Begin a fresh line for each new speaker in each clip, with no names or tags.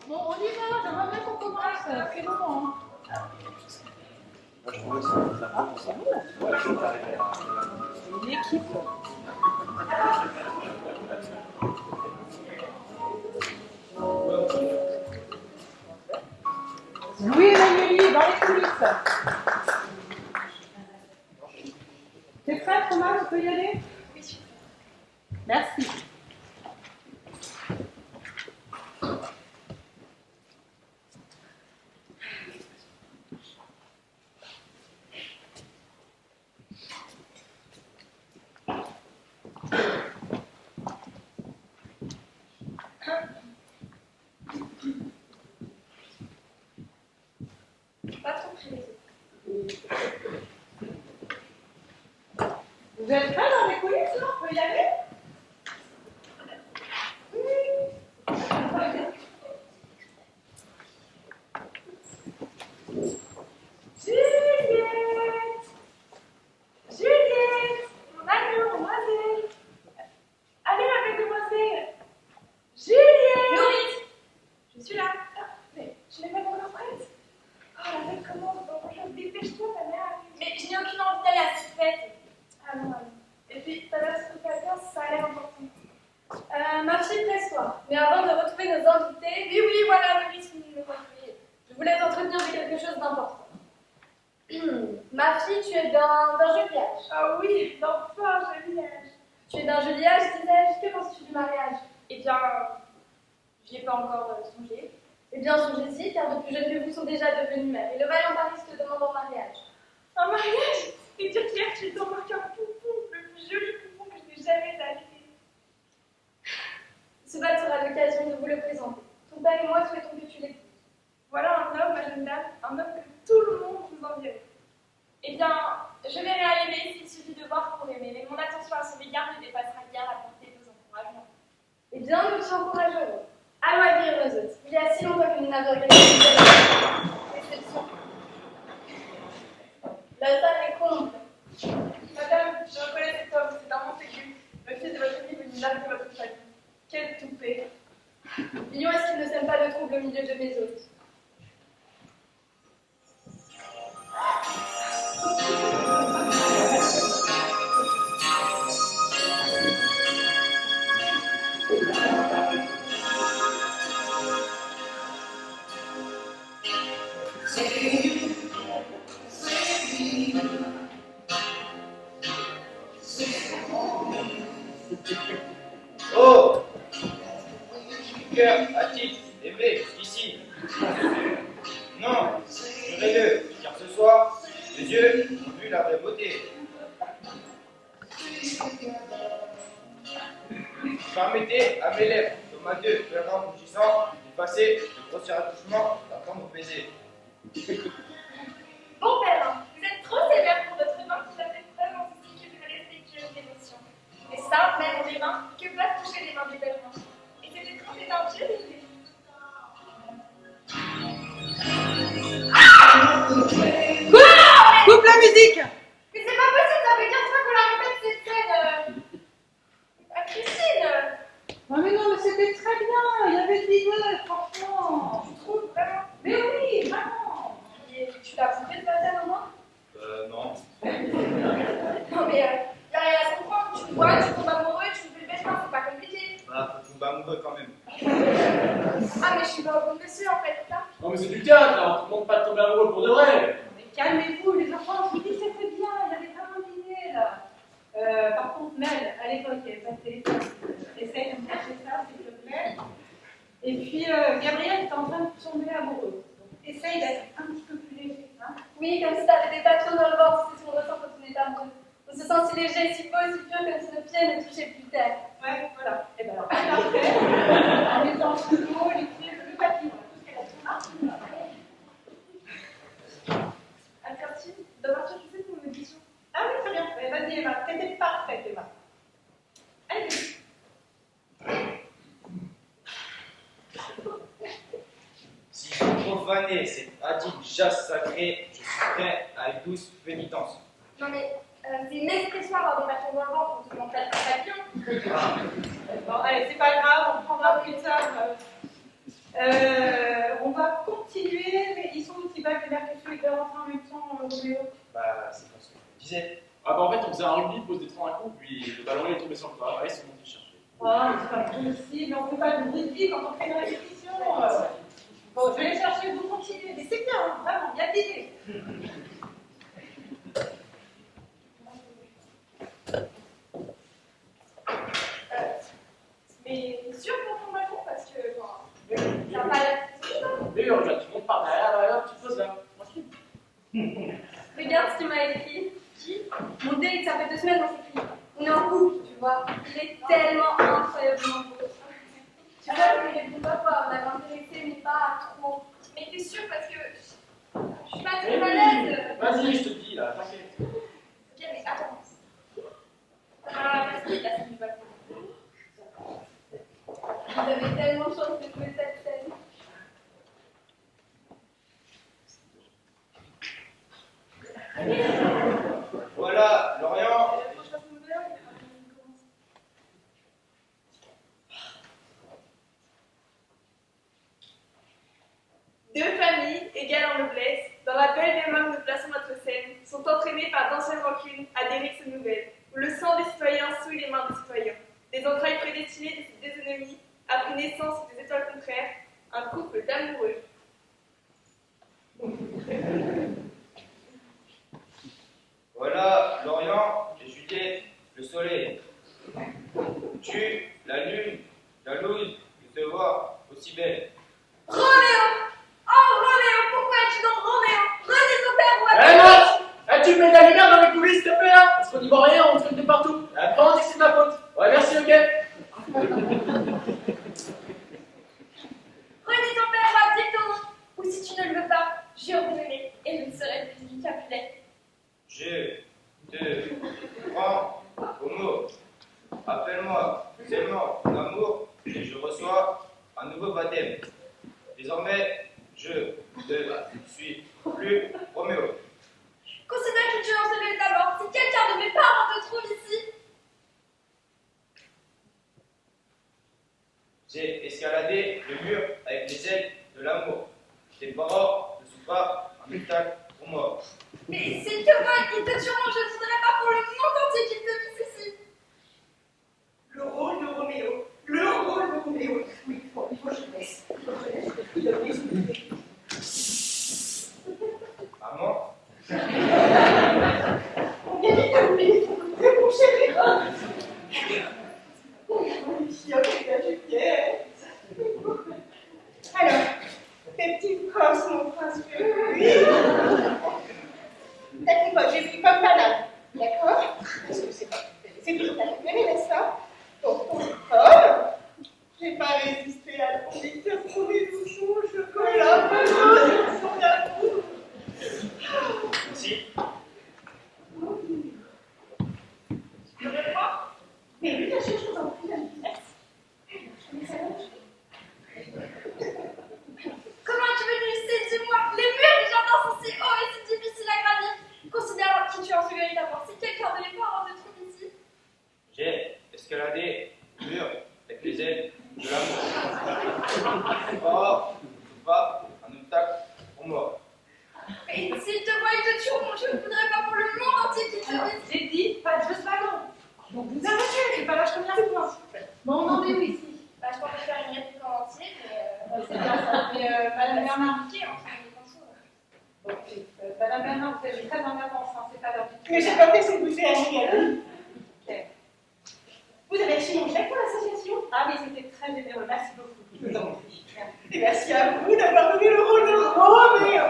Bon, on y va, j'aimerais bien qu'on commence. C'est le moment.
Moi, je trouvais que ça
Ah, c'est bon.
ouais, je t'arrive à...
Une équipe. Louis Emmanuel, dans les coulisses. T'es prête, Thomas? On peut y aller?
Oui.
Merci.
Pas trop près.
Vous êtes prêts dans les coulisses, là? On peut y aller?
Juliette! Juliette! Mon mademoiselle! Allez, ma belle demoiselle! Juliette! Nourrice! Je suis là. Ah, mais je n'ai pas encore prête. Oh, la fête commence, donc dépêche-toi, ta mère arrive. Mais je n'ai aucune envie d'aller à cette fête. Ah non, allez. Et puis, ta mère se fait à faire, ça a l'air important. Ma fille, presse-toi. Mais avant de retrouver nos invités... Oui, voilà, Nourrice, me retrouver. Je voulais t'entretenir de quelque chose d'important. Ma fille, tu es d'un joli âge. Ah oui, d'un fort joli âge. Tu es d'un joli âge, disais-je. Que penses-tu du mariage? Eh bien, j'y ai pas encore songé. Eh bien, songez-y, car de plus jeunes que vous sont déjà devenus mères. Et le vaillant Paris te demande en mariage. Un mariage? Et dire Claire, tu es encore qu'un poupon, le plus joli poupon que je n'ai jamais acheté. Ce bal sera l'occasion de vous le présenter. Ton père et moi souhaitons que tu l'épouses. Voilà un homme, ma jeune dame, un homme que tout le monde vous envierait. Eh bien, je verrai à aimer s'il suffit de voir pour aimer, mais mon attention à son égard ne dépassera guère la portée de vos encouragements. Eh bien, nous t'encouragerons. Allons accueillir nos hôtes. Il y a si longtemps que nous n'avons regardé une réception. La salle est comble. Madame, je reconnais cet homme, c'est un Montaigu, le fils de votre fille venu de votre famille. Quel toupet. Lyon, est-ce qu'il ne sème pas le trouble au milieu de mes hôtes?
Oh! Cœur a-t-il aimé ici? Non, jurez-le, car ce soir, les yeux ont vu la vraie beauté. Permettez à mes lèvres, comme à deux pèlerins rougissants, d'effacer le grossier attouchement d'un tendre baiser.
Bon père, vous êtes trop sévère pour votre main qui n'a fait preuve en ceci que d'une respectueuse dévotion. Les saintes mères ont les mains que peuvent toucher les mains des pèlerins. Et cette étrange est un Dieu des
Coupe la musique!
Mais c'est pas possible, ça fait 15 fois qu'on la répète cette scène. À Christine!
Non mais non, mais c'était très bien. Il y avait de l'idée, franchement.
Tu trouves vraiment?
Mais oui, vraiment.
Et tu l'as trompé de passer un moment?
Non.
Non mais y a rien à comprendre. Tu me vois, tu tombes amoureux, tu me fais le bêtement, c'est pas compliqué.
Voilà, faut que je tombe amoureux quand même.
Ah mais je suis pas au bon monsieur en fait, c'est ça?
Non, mais c'est du théâtre, là. On ne demande pas de tomber amoureux pour de vrai.
Mais calmez-vous, les enfants. Je vous dis, c'était bien. Il y avait vraiment de l'idée, là. Par contre, Mel, à l'époque, il n'y avait pas de téléphone. Essaye de me cacher ça, s'il te plaît. Et puis, Gabriel est en train de tomber amoureux. Donc, essaye d'être un petit peu plus léger. Hein.
Oui, comme si t'avais des papillons dans le ventre, c'est ce qu'on ressent quand on est amoureux. On se sent si léger, si beau, si pur, comme si nos pieds ne touchaient plus terre.
Ouais, voilà. Et bien alors, après, en mettant le mot, l'écrire, le papillon, tout ce qu'elle a dit.
Albertine, d'abord tu sais pour une audition.
Ah oui, très bien. Vas-y, Emma. T'étais parfaite, Emma. Allez.
Si je profanais cette adite chasse sacrée, je suis prêt à une douce pénitence.
Non mais, c'est une expression avoir des papillons dans le ventre, on se demande pas de papillons.
Bon, allez, c'est pas grave, on prendra plus tard. il va rentrer en même temps, Roméo?
Bah, c'est pas ce que je me disais.
Ah bah en fait on faisait un rugby, pose des 30 à coup, puis le ballon il est tombé sur le toit, ouais, c'est bon, je cherchais.
Ah, c'est pas possible, on peut pas de rugby quand on fait une répétition. Bon, je vais les chercher, vous continuez, mais c'est bien, hein, vraiment, il y a d'idées.
Mais t'es sûr pour ton balcon parce que bon, ça n'a pas l'air possible, hein.
Mais regarde, tu montes par derrière, là, tu te poses là, tranquille.
Regarde ce qu'il m'a écrit. Qui Mon date, ça fait 2 semaines qu'on s'écrit. On est en couple, tu vois. Il est tellement incroyablement beau. Tu vois, je ne pas quoi, on avait intéressé, mais pas trop.
Mais t'es sûr parce que je suis pas
Eh
très à l'aise.
Vas-y, je te dis là, t'inquiète.
Ok, mais attends. Ah, vas-y, la scène du balcon.
Vous avez tellement de chance de trouver cette scène.
Voilà, Lorient.
Faut que je fasse mon verre, il y a pas de commence. Deux familles, égales en noblesse, dans la belle démarche de plaçons notre scène, sont entraînées par d'anciennes rancunes à des rixes nouvelles, où le sang des citoyens souille les mains des citoyens. Des entrailles prédestinées de ces deux ennemis a pris naissance des étoiles contraires, un couple d'amoureux.
Voilà, Lorient et Juliette, le soleil. Tu, la lune, jalouse de te voir aussi belle.
Roméo Oh Roméo, pourquoi es-tu dans Roméo? Renais ton père, roi.
Eh Max, eh, tu mets de la lumière dans les coulisses, s'il te plaît, hein, parce qu'on n'y voit rien, on traîne de partout. Et après on dit que c'est de ma faute. Ouais, merci, ok.
Renais ton père, roi, dis ton nom. Ou si tu ne le veux pas, je reviendrai et je ne serai plus une Capulet.
Je te prends au mot. Appelle-moi seulement mon amour et je reçois un nouveau baptême. Désormais, je ne suis plus Roméo.
Considère que tu en serais d'abord. Si quelqu'un de mes parents te trouve ici,
J'ai escaladé le mur avec les ailes de l'amour. Tes parents ne sont pas un obstacle pour moi.
mais s'ils te veulent, ils te tueront. Je ne voudrais pas pour le monde entier qu'ils te vissent ici.
Le rôle de Roméo. Le rôle de Roméo. Oui, il faut que je laisse. Il faut que je laisse.
Maman,
Bien établi, mon chéri. Ici, avec la Juliette. Alors, tes petites crosses, mon prince oui. T'as compris, j'ai pris comme banane. D'accord? Parce que c'est tout à fait bien, n'est-ce pas? Donc, j'ai pas résisté à l'inviter pour mes bouchons au chocolat. Ils sont bien beaux.
merci.
Je veux pas. Mais oui, bien sûr, je vous en prie, la vitesse.
Comment tu veux nous laisser, dis-moi? Les murs du jardin sont si hauts et si difficiles à gravir. Considère qui tu en serais d'abord. Si quelqu'un de mes parents te trouve ici,
J'ai escaladé le mur avec les ailes de l'amour. Tes parents ne sont pas un obstacle pour moi.
mais s'ils te voient, ils te tueront. Je ne voudrais pas pour le monde entier qu'ils te vissent.
J'ai dit, pas de jeu ballon. Donc vous arrêtez, c'est pas la première fois. Bon, on en est où ici?
Bah, je pourrais faire une réplique en entier, mais
C'est bien ça. Mais Madame Bernard,
compliqué entre les pinceaux.
ok. Madame Bernard, vous êtes très en avance, hein, c'est pas l'heure du tout.
Mais j'ai pas fait ce que vous avez dit.
Ok.
Vous avez reçu mon chèque pour l'association?
Ah oui, c'était très généreux, merci beaucoup.
Je vous en prie. Et merci à vous d'avoir donné le rôle de Roméo.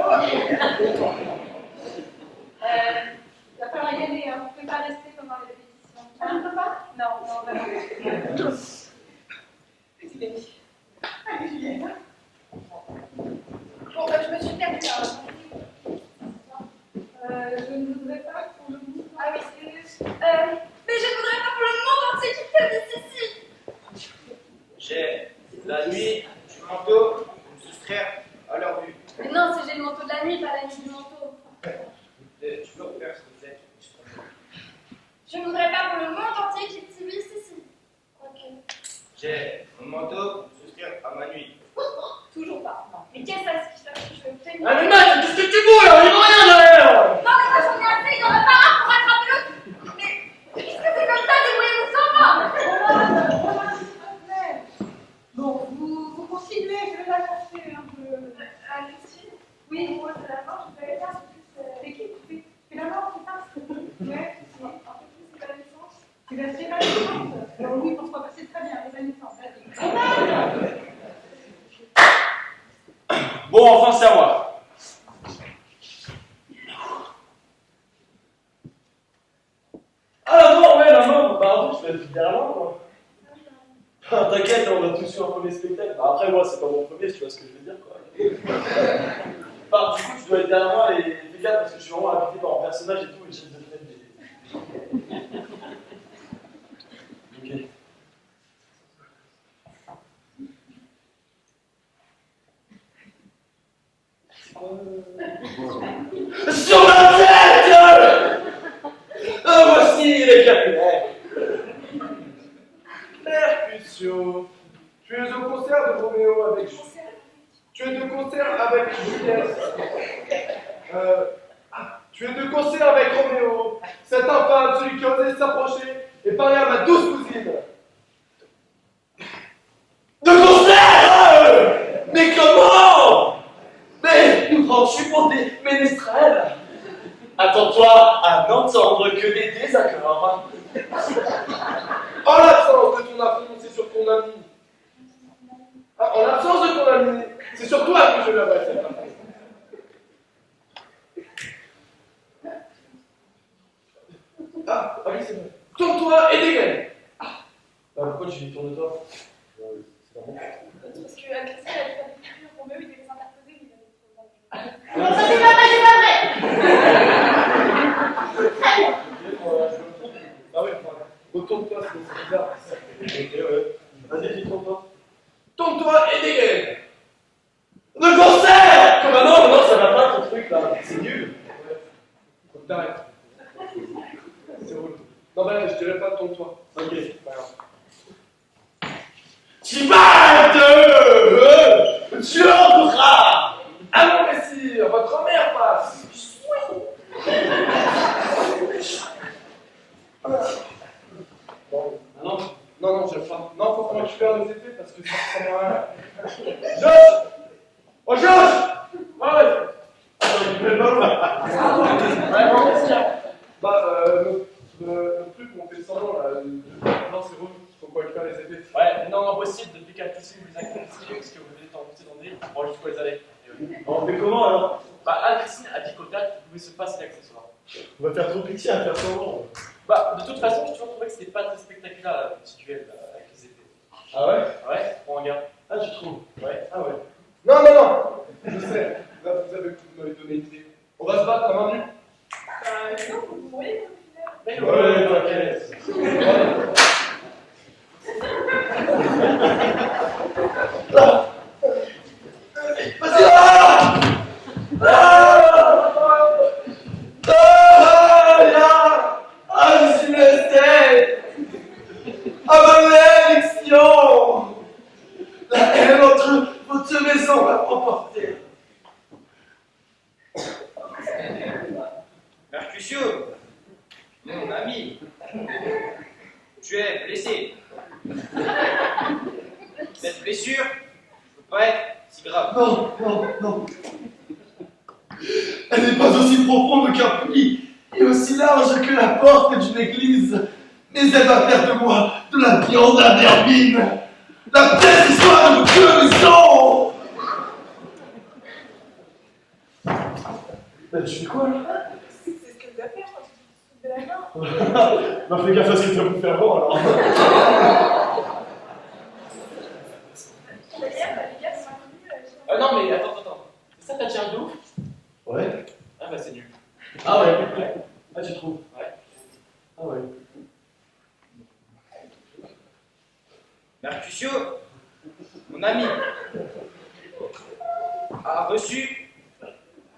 Il va falloir y aller, hein. Vous ne pouvez pas rester pendant les répétitions.
Ah, je ne peux pas?
Non, non, vraiment.
C'est bien. Allez, Juliette.
Bon, je me suis perdue là.
Je ne voudrais pas pour le coup.
Ah oui, c'est
Mais je ne voudrais pas pour le monde entier qu'ils te vissent ici.
J'ai la nuit du manteau pour me soustraire à leur vue.
Mais non, c'est j'ai le manteau de la nuit, pas la nuit du manteau.
Tu peux refaire ce que vous êtes.
Je ne voudrais pas pour le monde entier qu'ils te vissent ici. Ok.
J'ai mon manteau pour me soustraire à ma nuit.
toujours pas. Non. Mais qu'est-ce que ça se fait? Je vais obtenir.
Ah mais Max, qu'est-ce que tu veux là? On y voit
continuer, je vais la chercher un peu.
Christine, oui, moi de la main, je vais bien un peu plus.
C'est qui? C'est la mort qui passe? Ouais.
Un peu plus évanescence.
Tu vas faire la naissance? Alors oui, pourquoi pas, c'est très bien, la naissance. Vas-y.
Bon, enfin, c'est à moi. Ah, la mort, ouais, la mort. Bah, en fait, je vais te dire la mort, quoi. Ah, t'inquiète, on a tous eu un premier spectacle. Bah, après, moi, c'est pas mon premier, tu vois ce que je veux dire, quoi. Enfin, du coup, tu dois être derrière moi et fais gaffe parce que je suis vraiment habité par mon personnage et tout, et j'aime de faire des. Ok. Sur ma tête! Ah, voici les capillaires.
Mercutio, tu es au concert de Roméo avec Tu es de concert avec Juliette. Tu es de concert avec Roméo. Cet infâme, celui qui a osé s'approcher et parler à ma douce cousine.
De concert! Mais comment? Mais nous prends-tu pour des ménestrels? Attends-toi à n'entendre que des désaccords.
En l'absence de ton affront, c'est sur ton ami. Ah, en l'absence de ton ami, c'est sur toi que je l'avais cette affront. Ah oui, c'est vrai. Tourne-toi et dégaine.
Pourquoi tu dis tourne-toi? C'est pas bon.
Parce que Christine, elle fait pas d'écriture pour Roméo, il devait s'interposer, il avait trop.
Non, ça c'est pas vrai, c'est pas vrai.
Ah oui, enfin, retourne-toi, c'est bizarre.
Vas-y, dis tourne-toi.
Tourne-toi et dégaine.
De concert! Bah non, non, ça va pas ton truc là, c'est nul.
Faut que t'arrêtes. C'est relou. Non, bah, je dirais pas tourne-toi.
Ok.
Pas grave.
Tu entreras!
Ah mon messire, votre mère passe. Bon.
Non.
Non, j'aime pas. Non, faut qu'on récupère nos épées parce que ça sert à rien. Josh! Oh, Josh! Ouais. Bah, le truc où on fait semblant là, non, c'est relou. Faut qu'on récupère les épées.
Ouais, non, impossible depuis qu'à tous vous les incompris parce que vous venez d'enfoncer dans des livres pour voir jusqu'où elles allaient. On fait comment alors? Bah, Anne-Christine a dit qu'au théâtre, vous pouvez se passer l'accessoire.
On va faire trop pitié à faire semblant.
Bah, de toute façon, j'ai toujours trouvé que c'était pas très spectaculaire la petite duel avec les épées.
Ah ouais?
Ouais, on regarde.
Ah, tu trouves?
Ouais.
Ah ouais.
Non! Je sais, là, vous m'avez donné une idée. On va se battre à main nue.
Non, vous voyez, au final.
Mais
Ouais, t'inquiète.
Vas-y là! Je suis resté à ma malédiction! La haine entre vos deux maisons m'a emporté.
Mercutio, mon ami, tu es blessé. Cette blessure ne peut pas être si grave.
Non. Elle n'est pas aussi profonde qu'un puits et aussi large que la porte d'une église. Mais elle va faire de moi de la viande à vermine. La peste histoire de Dieu et sang.
Bah, tu fais quoi là?
C'est ce qu'elle doit faire quand tu te de la main.
Bah, fais gaffe à ce que tu vas me faire voir alors.
Les gars sont inconnus.
Non mais attends. C'est ça ta tire de ouf?
Ouais.
Ah bah c'est nul.
Ah ouais. Ah, tu trouves?
Ouais.
Ah ouais.
Mercutio, mon ami, a reçu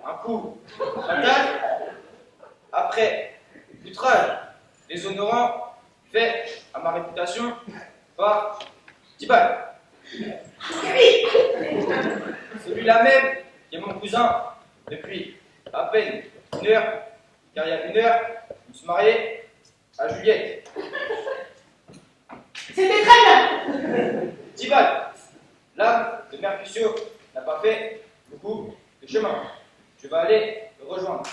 un coup fatal après l'outrage déshonorant fait à ma réputation par Tibal. Celui-là même qui est mon cousin depuis à peine une heure, car il y a une heure, je me suis marié à Juliette.
C'était très bien.
Tibal, L'âme de Mercutio n'a pas fait beaucoup de chemin. Je vais aller le rejoindre.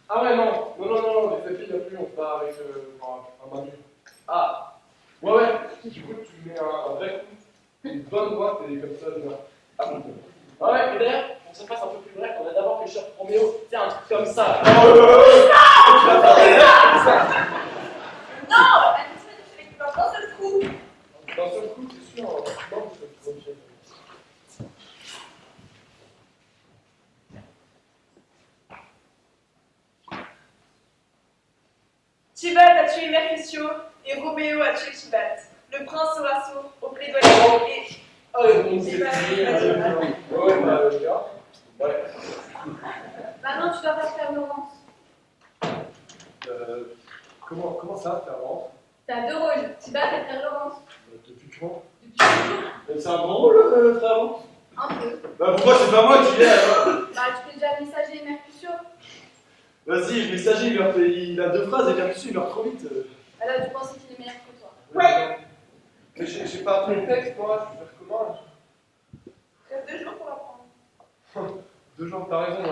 Ah ouais, non, les tapis, il n'y a plus, on se bat avec un Manu.
Ah,
Ouais, du coup, tu mets un vrai coup, une bonne droite et comme ça, je vais.
ah bon.
Ah ouais, et d'ailleurs, pour que ça fasse un peu plus bref, on a d'abord fait cher Roméo. Tiens, un truc comme ça.
Non, la question est que tu vas dans ce trou.
D'un seul coup, c'est sûr, non, c'est trop bien.
Tybalt a tué Mercutio et Roméo a tué Tybalt. Le prince sera sourd au plaidoyer et...
Ah, bon, c'est
Tybalt,
fini.
vas-y.
Ouais, bah, le gars. Ouais.
Maintenant, tu dois faire Laurence.
Comment ça, faire rentrer
T'as deux rôles, Tybalt et frère Laurence.
Depuis quand
Depuis toujours,
C'est un grand rôle, frère Laurence.
un peu.
Bah pourquoi c'est pas moi qui l'ai alors?
Bah, tu fais déjà messager Mercutio.
Vas-y, le messager, il a deux phrases et Mercutio, il meurt trop vite.
Alors, tu pensais qu'il est meilleur que toi.
Ouais. Mais j'ai pas appris le texte, moi, je vais faire comment?
Il reste 2 jours pour l'apprendre.
2 jours, t'as raison,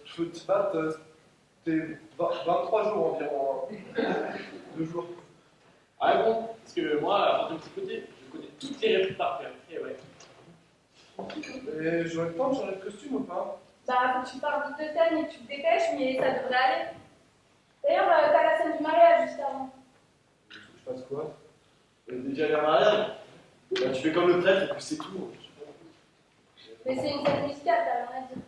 je veux te battre, c'était 23 jours environ. 2 jours.
Ah bon, parce que moi, de mon petit côté, je connais toutes les répliques par cœur. Et ouais.
Et j'aurais le temps de changer de costume ou pas?
Bah, faut que tu parles vite de scène et que tu te dépêches, mais ça devrait aller. D'ailleurs, t'as la scène du mariage juste avant.
Je fasse quoi?
Déjà les mariage. Bah, tu fais comme le prêtre et puis c'est tout.
Mais c'est une scène musicale, t'as rien à dire.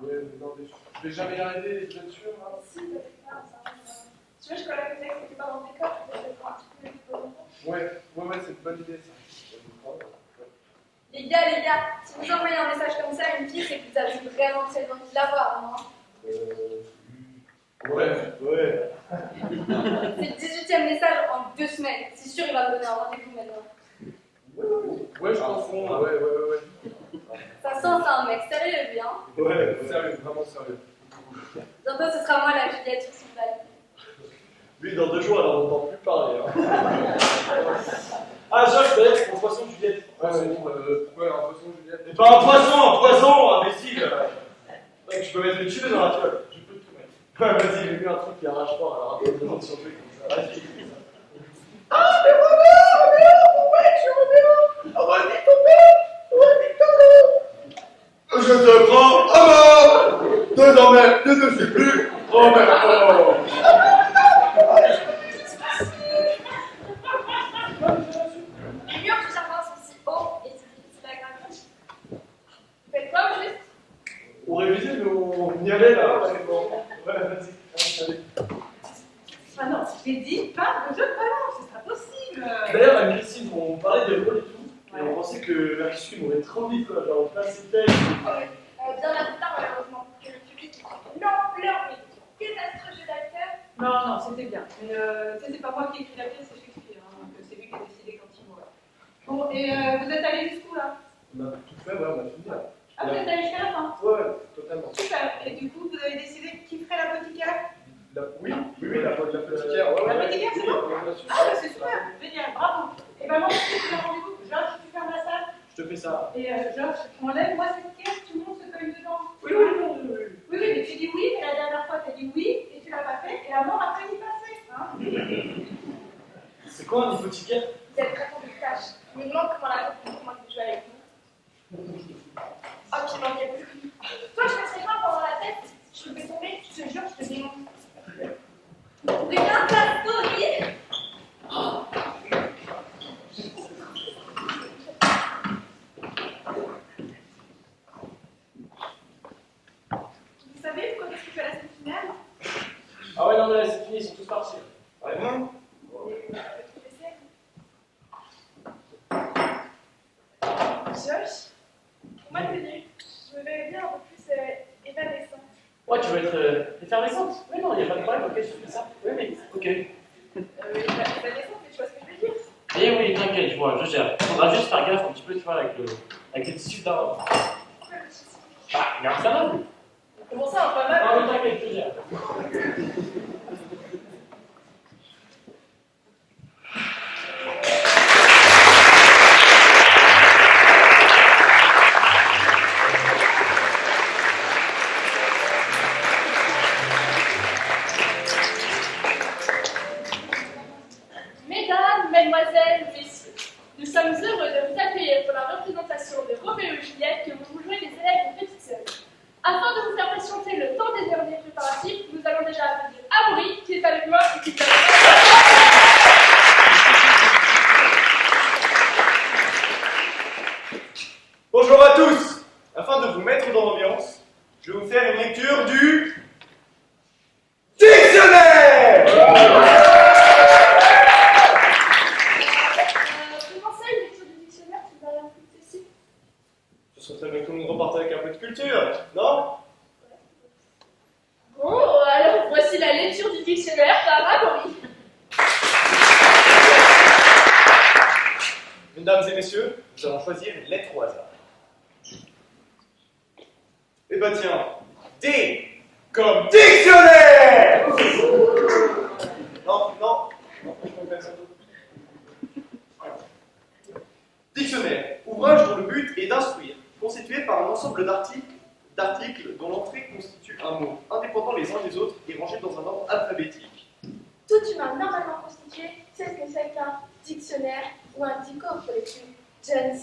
Ouais, mais non, mais je vais jamais y arriver, vous êtes sûr? Hein?
Si, ça fait pas, ça va. Tu veux, je connais que c'était pas dans le décor, peut-être que je vais faire un petit peu plus longtemps.
Ouais, c'est une bonne idée ça.
Les gars, si vous envoyez un message comme ça à une fille, c'est que vous avez vraiment très envie de la voir, non?
Ouais.
C'est le 18e message en 2 semaines. C'est sûr, il va me donner un rendez-vous maintenant.
Ouais, je pense qu'on. Ouais.
Ça sent, c'est un mec sérieux, lui, hein?
Ouais.
Sérieux, vraiment sérieux.
Bientôt, ce sera moi la Juliette sur son balai.
Lui, dans 2 jours, alors on n'entend plus parler. Hein. Ah, Jacques, d'ailleurs, c'est mon poisson Juliette.
Ouais, un poisson Juliette.
Mais pas un poisson, imbécile. Donc, je peux mettre une tueuse dans la toile. Je peux tout mettre. Ouais, vas-y, j'ai vu un truc qui arrache pas, alors un peu de gens sur le truc comme ça. Vas-y.
Ah, mais Roméo, pourquoi es-tu Roméo? Redis ton nom, redis ton nom.
Je te prends à mort. Désormais, je ne suis plus Roméo.
Les murs du jardin sont si hauts et si difficiles à gravir. Vous faites quoi au juste?
On révisait, mais on y allait là. Ouais, bon. Ouais, vas-y. Allez.
Ah non, je t'ai dit, pas de jeu de balance, ce sera possible.
D'ailleurs, avec Christine, on parlait des rôles et tout, et on pensait que Mercutio mourrait trop vite, quoi. Genre, on place ses têtes.
Bien la plupart, malheureusement, que le public l'ampleur mais désastreux jeu d'acteur.
Non, c'était bien. Mais tu sais, c'est pas moi qui ai écrit la pièce, c'est Shakespeare. Hein, donc c'est lui qui a décidé quand il mourrait. Bon, et vous êtes allés jusqu'où là?
On a tout fait, ouais, on a fini là.
Ah, vous êtes allés jusqu'à la fin?
Ouais, totalement.
Super. Et du coup, vous avez décidé qui ferait l'apothicaire?
Oui, la petitière. Ouais,
L'apothicaire, c'est bon?
on a su.
Ah, bah c'est super, génial, bravo. Et ben moi, je te fais un rendez-vous. Georges, tu fermes la salle.
Je te fais ça.
Et Georges, tu enlèves moi cette caisse, tout le monde se cogne dedans.
Oui.
Oui, mais tu dis oui, mais la dernière fois, tu as dit oui, et tu l'as pas fait, et la mort a failli passer. Hein.
C'est quoi un hypothécaire?
Vous êtes très fort de cash. Je me demande comment la comment tu joues avec nous. Oh, puis il manquait plus. Toi, je passerai pas pendant la tête. Je te fais tomber, je te jure, je te démonte. Regarde ta story.
Vous savez pourquoi est-ce qu'il fait la scène finale?
Ah ouais, non, mais là, c'est fini, ils sont tous partis.
Vraiment?
Josh, pour moi, c'est nul. Je me verrais bien un peu plus évanescente.
Ouais, tu veux être effervescente? Oui, non, il n'y a pas de problème, ok, je fais ça. Oui, oui, ok.
Évanescente, mais tu vois ce que je veux dire?
Eh oui, t'inquiète, je vois, je gère. Faudra juste faire gaffe un petit peu, tu vois, avec le tissu d'un. Ah, il est inflammable.
Comment ça, pas mal?
Ah oui, t'inquiète, je gère.
Bonjour à tous. Afin de vous mettre dans l'ambiance, je vais vous faire une lecture du dictionnaire.
Comment ça, une lecture du dictionnaire qui va rien plus ici?
Ce serait très bien que tout le monde reparte avec un peu de culture, non?
Bon, alors voici la lecture du dictionnaire par Amaury.
Mesdames et messieurs, nous allons choisir une lettre au hasard. Eh ben tiens, D comme dictionnaire. Non, je peux faire ça. Dictionnaire, ouvrage dont le but est d'instruire, constitué par un ensemble d'articles dont l'entrée constitue un mot, indépendants les uns des autres et rangés dans un ordre alphabétique.
Tout humain normalement constitué sait ce que c'est qu'un dictionnaire ou un dico pour les plus jeunes.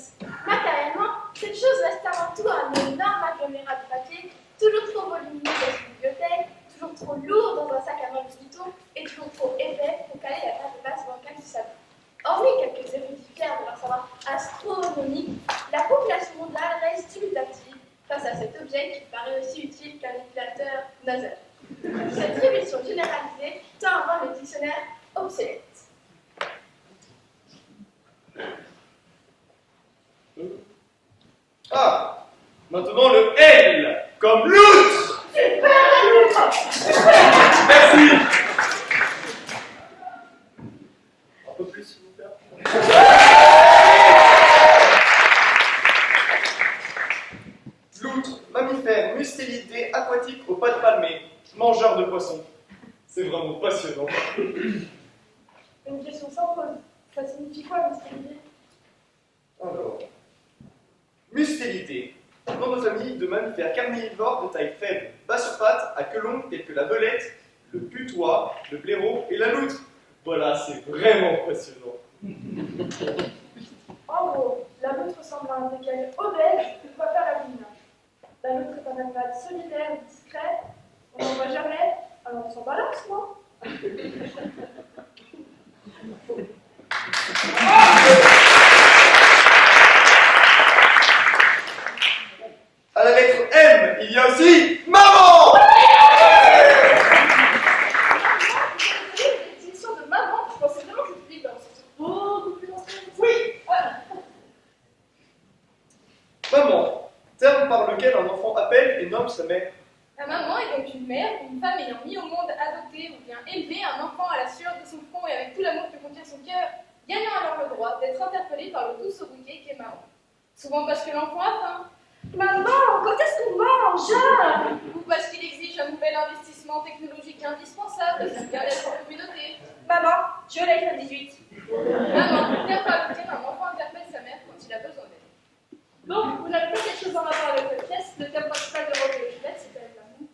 Matériellement, cette chose reste avant tout un énorme agglomérat de papier, toujours trop volumineux dans une bibliothèque, toujours trop lourd dans un sac à main de Vuitton et toujours trop épais pour caler la table basse bancale du salon. Hormis quelques érudits fiers de leur savoir astronomique, la population mondiale reste dubitative face à cet objet qui paraît aussi utile qu'un épilateur nasal. Cette révision généralisée tend à rendre le dictionnaire obsolète.
Ah, maintenant le L comme loutre. Merci. Un peu plus, s'il vous plaît. Loutre, mammifère, mustélidé, aquatique aux pattes palmées, mangeur de poissons. C'est vraiment passionnant.
Une question s'impose. Ça signifie quoi, mystérieux?
Alors, mustélidé, nom de famille de mammifères carnivores de taille faible, bas sur pattes, à queue longue tels que la belette, le putois, le blaireau et la loutre. Voilà, c'est vraiment passionnant.
En gros, la loutre ressemble à un écaille obèse qui doit faire la mine. La loutre est un animal solitaire et discret. On n'en voit jamais, alors on s'en balance, non?
À la lettre M, il y a aussi maman.
L'édition de maman, je pensais vraiment que c'était dans le sens beaucoup plus ancien.
Oui. Maman, terme par lequel un enfant appelle et nomme sa mère.
La maman est donc une mère ou une femme ayant mis au monde, adopté ou bien élevé un enfant à la sueur de son front et avec tout l'amour que contient son cœur, gagnant alors le droit d'être interpellé par le doux sobriquet qu'est maman. Souvent parce que l'enfant a faim. Maman, quand est-ce qu'on mange? Ou parce qu'il exige un nouvel investissement technologique indispensable à sa bien-être en communauté. Maman, je l'ai fait 18. Maman, terme par lequel un enfant interpelle sa mère quand il a besoin d'aide. Donc, vous n'avez pas quelque chose en rapport avec cette pièce, le thème principal de Roméo et Juliette, c'est avec l'amour.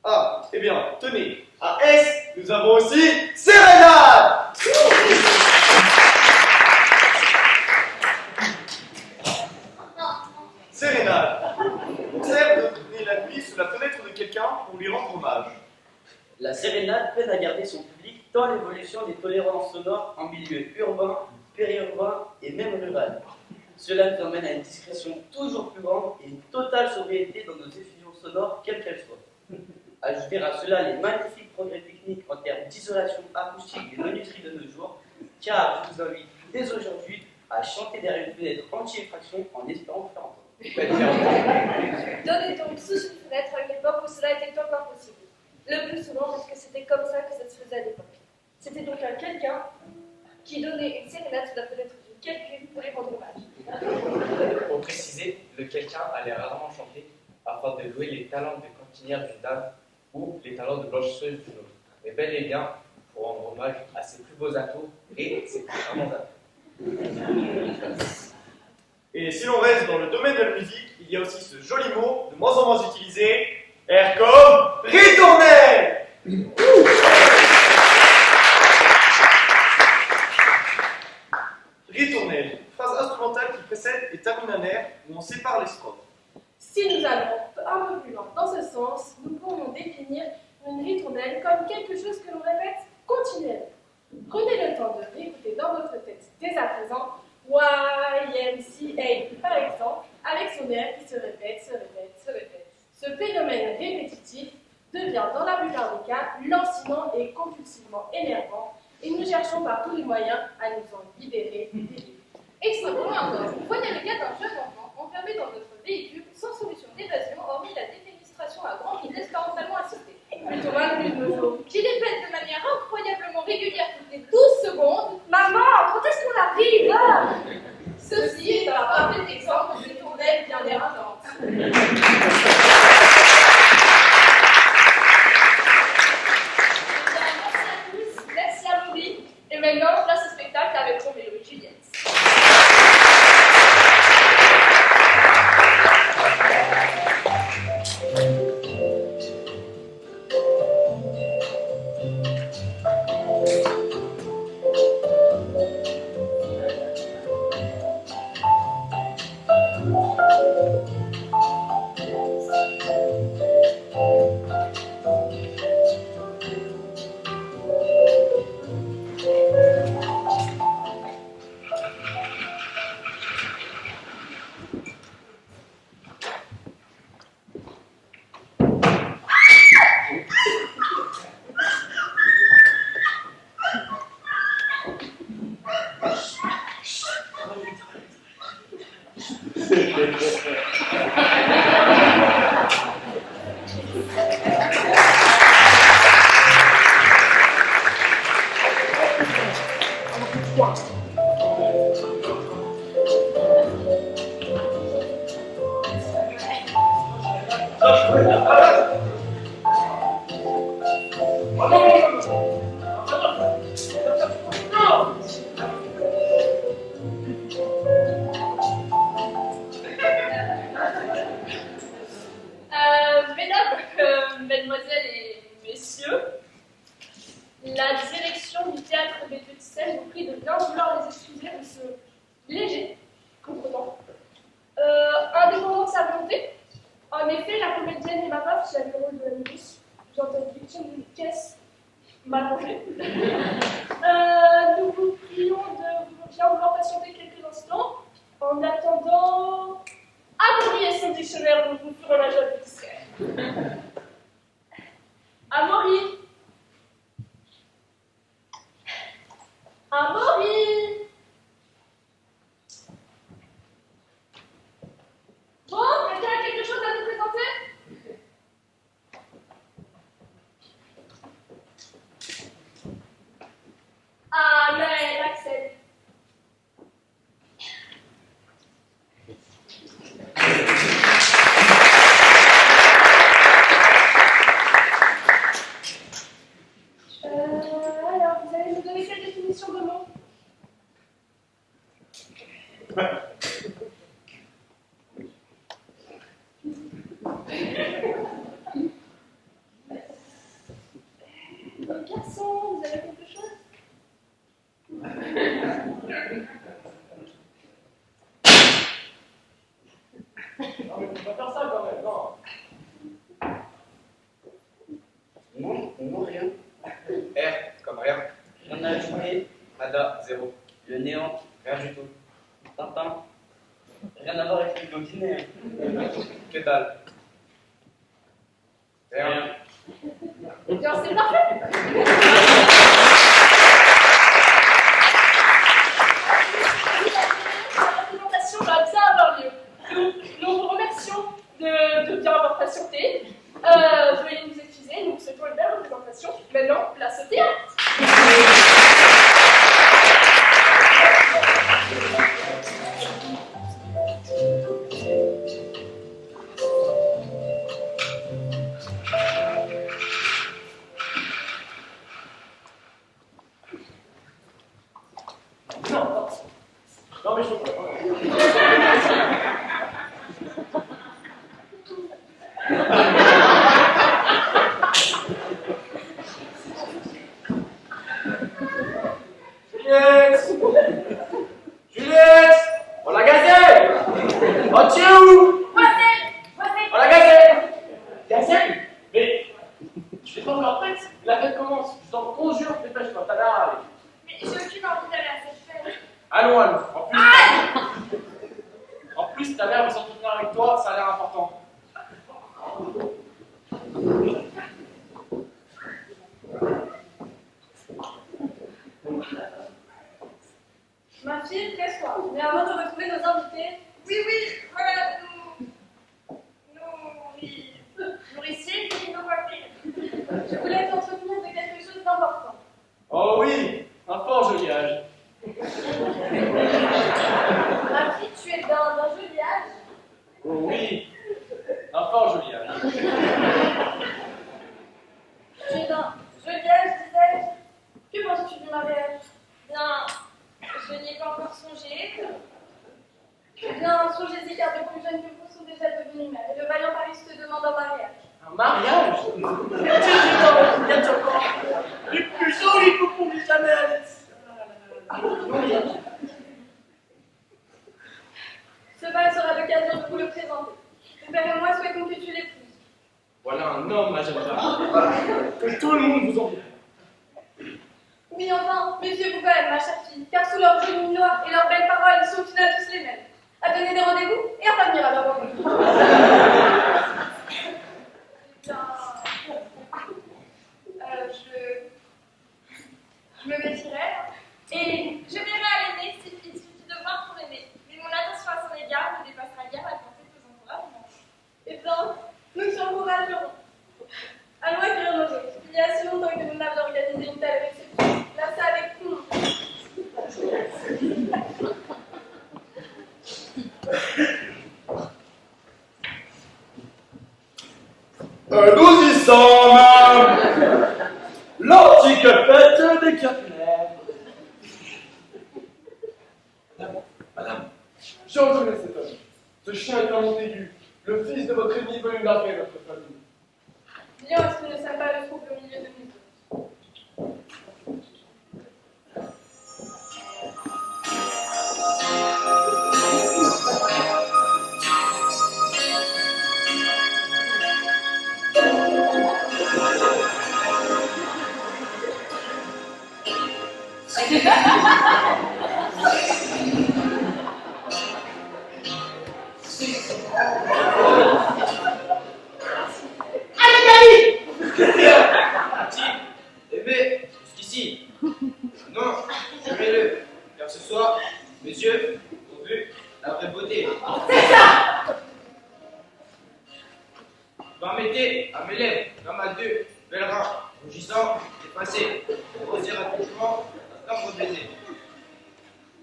Ah, eh bien, tenez, à S, nous avons aussi sérénade. Sérénade. On sert de donner la nuit sous la fenêtre de quelqu'un pour lui rendre hommage.
La sérénade peine à garder son public tant l'évolution des tolérances sonores en milieu urbain, périurbain et même rural. Cela nous emmène à une discrétion toujours plus grande et une totale sobriété dans nos effusions sonores, quelles qu'elles soient. Ajouter à cela les magnifiques progrès techniques en termes d'isolation acoustique des menuiseries de nos jours, car je vous invite dès aujourd'hui à chanter derrière une fenêtre anti-effraction en espérant vous faire entendre.
Donnez donc sous une fenêtre à l'époque où cela était encore possible. Le plus souvent parce que c'était comme ça que ça se faisait à l'époque. C'était donc un quelqu'un qui donnait une sérénade sous la fenêtre d'une quelqu'une pour lui rendre hommage.
Pour préciser, le quelqu'un allait rarement chanter afin de louer les talents de cantinière d'une dame ou les talents de blanchisseuse d'une autre, mais bel et bien pour rendre hommage à ses plus beaux atouts et ses plus charmants atouts.
Et si l'on reste dans le domaine de la musique, il y a aussi ce joli mot, de moins en moins utilisé, air comme ritournelle. Ritournelle, phrase instrumentale qui précède et termine un air où on sépare les strophes.
Si nous allons un peu plus loin dans ce sens, nous pourrions définir une ritournelle comme quelque chose que l'on répète continuellement. Prenez le temps de réécouter dans votre tête dès à présent YMCA, par exemple, avec son air qui se répète. Ce phénomène répétitif devient dans la plupart des cas lancinant et compulsivement énervant, et nous cherchons par tous les moyens à nous en libérer.
Extrêmement encore, prenez le cas d'un jeune enfant enfermé dans notre véhicule sans solution d'évasion hormis la défenestration à grande vitesse parentalement assistée.
Plutôt mal vu de nos jours.
Qui répète de manière incroyablement régulière toutes les 12 secondes « Maman, quand est-ce qu'on arrive ?» Ceci est un parfait exemple de tournelle bien dérangeante.
Merci à Maurice. Et maintenant, place au spectacle avec Roméo et Juliette. Mesdames, mesdemoiselles et messieurs, la direction du théâtre Béthune Seine vous prie de bien vouloir les excuser de ce léger contretemps. Indépendant de sa volonté, en effet, la comédienne Emma Paf, qui a le rôle de la novice, vous entendez victime d'une caisse mal rangée. Nous vous prions de bien vouloir patienter quelques instants. En attendant, Amaury et son dictionnaire dont vous ferez la joie de discret. Amaury! Amaury! Bon, quelqu'un a quelque chose à nous présenter? Ah, mais elle accepte. Alors, vous allez nous donner quelle définition de mots? Garçon, vous avez quelque chose?
Non, mais tu vas faire ça quand même, non.
Non, rien.
R comme rien.
Rien à ajouter.
Ada, 0.
Le néant.
Rien du tout.
Tintin. Rien à voir avec le ordinaire.
Que dalle. Rien.
Bien, c'est parfait! La présentation va bien avoir lieu. Nous vous remercions de bien avoir patienté. Veuillez nous excuser, nous vous souhaitons une belle représentation. Maintenant, place au théâtre.
Non, mais je comprends pas. Juliette! Juliette! On l'a gazé! Oh, tu es où? On l'a gazé! Gazé? Mais, je suis pas encore prête. La fête commence. Je t'en conjure, dépêche-toi, t'as l'air à aller.
Mais j'ai aucune envie d'aller à cette fête.
Allons, allons. En plus,
Ah,
plus ta mère veut s'entretenir avec toi, ça a l'air important.
Ma fille, casse-toi. Mais avant de retrouver nos invités,
Oui, voilà, nourriciers et nos coiffés.
je voulais t'entretenir de quelque chose d'important.
Oh oui, un fort joli âge.
Ma fille, tu es d'un joli âge.
Oh oui, un fort joli âge.
Tu es d'un joli âge, disais-je. Que penses-tu du mariage?
Bien, je n'y ai pas encore songé.
Eh bien, songez-y car de plus jeunes que vous sont déjà devenus mères. Et le vaillant Paris te demande en mariage.
Un mariage? Les plus jolis coupons que jamais Alice.
Ce bal sera l'occasion de vous le présenter. Mon père et moi souhaitons que tu l'épouses.
Voilà un homme, ma jeune femme. Que tout le monde vous envie.
Oui, enfin, méfiez-vous quand même, ma chère fille, car sous leurs jolis noirs et leurs belles paroles, ils sont au final tous les mêmes. À donner des rendez-vous et à pas venir à leur rendez-vous.
Je me vêtirai et je verrai à l'aîné s'il suffit de voir pour aimer. Mais mon attention à son égard ne dépassera guère la pensée de vos encouragements.
Eh bien, nous t'encouragerons. Allons accueillir nos hôtes. Il y a si longtemps que nous n'avions organisé une telle réception. Là, c'est avec nous.
Nous y sommes. L'antique fête des Capunaires.
Madame, je reconnais cet homme. Ce chien est un Montaigu, le fils de votre ennemi venu narguer notre famille.
Bien, est-ce qu'il ne sème pas le trouble au milieu de nous?
Bébé, jusqu'ici. Non, jurez-le, car ce soir, mes yeux ont vu la vraie beauté.
C'est ça!
Vous permettez à mes lèvres, comme à deux pèlerins, rougissants, effacés, de poser rapidement un tendre baiser.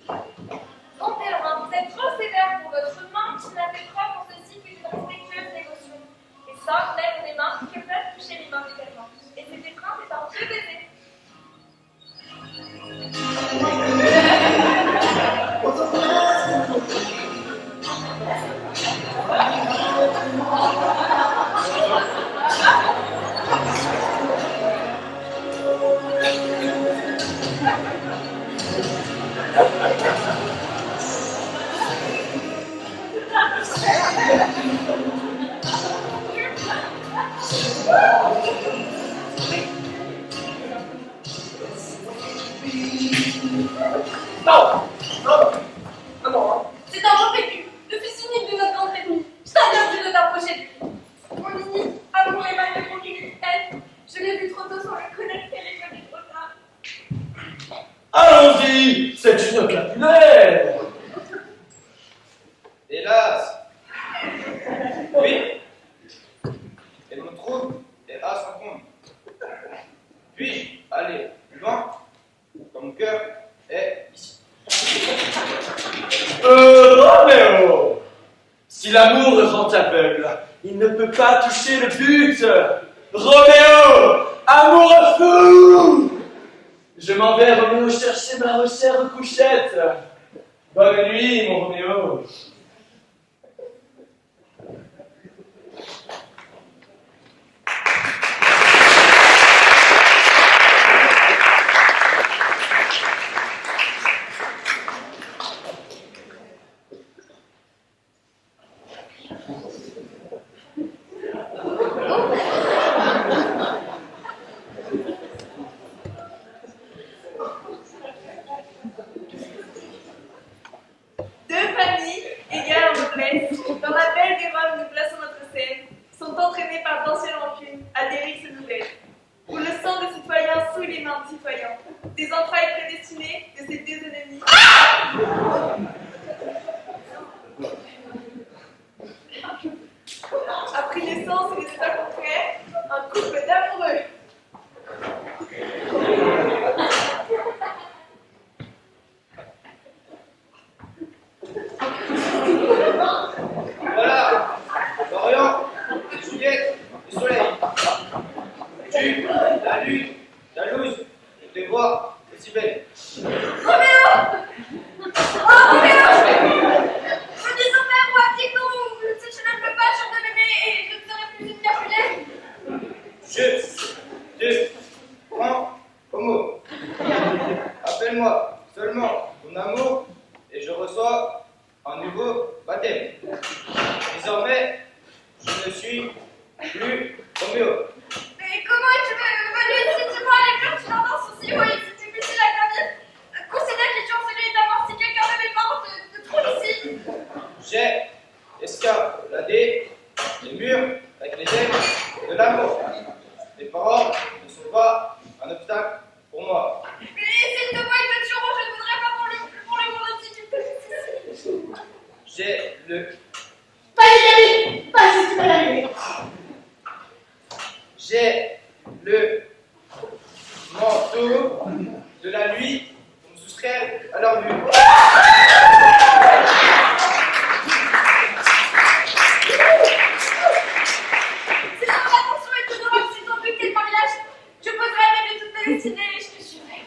Mon pèlerin, vous êtes trop sévère pour votre main qui n'a fait preuve en ceci qu'une respectueuse dévotion. Et ça, lève mes mains que peuvent toucher mes mains également. Et cette étreinte est un vieux baiser.
C'est un bon vécu, le fils unique de notre grande ennemi. Je t'interdis de t'approcher de lui.
Mon unique amour est mal de elle. Je l'ai vu trop tôt sans le connaître, elle est venue trop tard.
Allons-y, c'est une capunaire.
Hélas! Oui? Et mon trou est à son compte. Puis-je aller plus loin? Quand mon cœur est ici.
Roméo, si l'amour rend aveugle, il ne peut pas toucher le but. Roméo, amoureux fou. Je m'en vais, Roméo, chercher ma rechère couchette. Bonne nuit, mon Roméo.
Deux familles noblesse, dans la belle des robes nous plaçons notre scène, sont entraînés par d'anciennes rancunes à des rixes nouvelles. Où le sang de citoyens souille les mains de citoyens, des entrailles prédestinées de ces deux ennemis. Après l'essence et les états contraires, un couple d'amoureux.
Voilà, l'Orient, Juliette, le soleil. Tu, la lune, jalouse, je te vois, c'est si belle.
Roméo! Oh, Roméo! Je dis au père ou à Quiconque, si je ne peux pas, je de bébé et je ne serai plus une Capulet.
Je te prends au mot. Appelle-moi seulement ton amour et je reçois un nouveau baptême. Désormais, je ne suis plus Roméo.
Mais comment es-tu venu ici? Dis-moi, les murs, tu l'entends aussi, oui, si tu puisses la gravir. Considère qu'il est celui d'avoir si quelqu'un de mes parents te trouve ici.
J'ai escaladé les murs avec les ailes de l'amour. Tes parents ne sont pas un obstacle pour moi.
Mais s'ils te voient, ils te tueront, je ne voudrais pas pour le monde entier qu'ils te laissent ici.
J'ai le...
Vas-y, vas-y, tu peux l'allumer.
J'ai le manteau de la nuit pour me soustraire à leur vue.
Si ton attention est toujours aussi ton but qu'est le mariage, je poserai à rêver toute ma destinée et je te suivrai.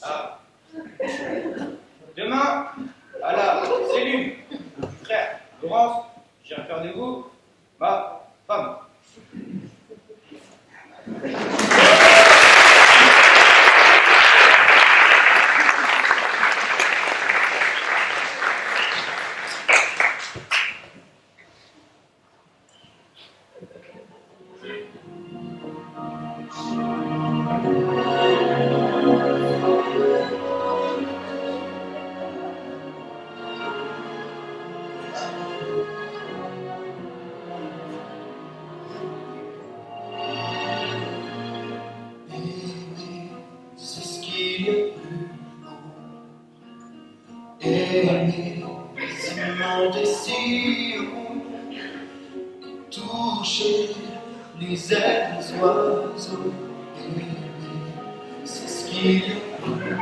Ah. Demain, à la cellule du frère Laurence, j'ai un faire de vous, ma femme.
C'est ce qu'il y a de plus beau. Aimer, c'est monter si haut, toucher les ailes des oiseaux. Aimer, c'est ce qu'il y a de plus beau.